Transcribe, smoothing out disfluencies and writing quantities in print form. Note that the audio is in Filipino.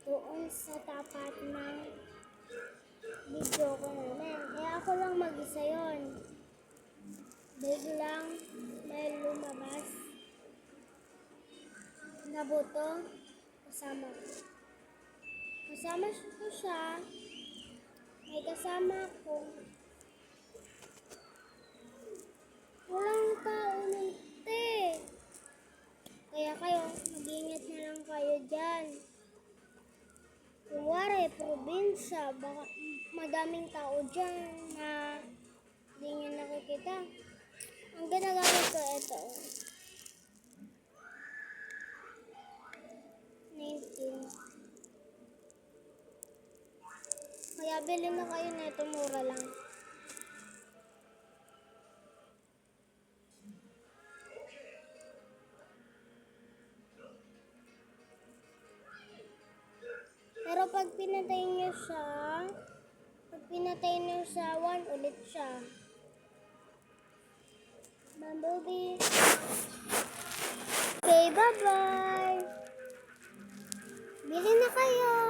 doon sa tapat ng video ko namin. Kaya ako lang mag-isa yun. Biglang may lumabas na buto kasama ko. Kasama ko siya. May kasama ko. Walang tao nante. Kaya kayo, mag-ingat na lang kayo dyan. Kung wari, probinsya, baka madaming tao dyan na hindi nyo nakikita. Ang ginagamit ko, ito. 19. Kaya bilhin na kayo na ito, mura lang. Pero pag pinatay nyo siya, 1 ulit siya. Bumblebee. Okay, bye-bye. Bili na kayo.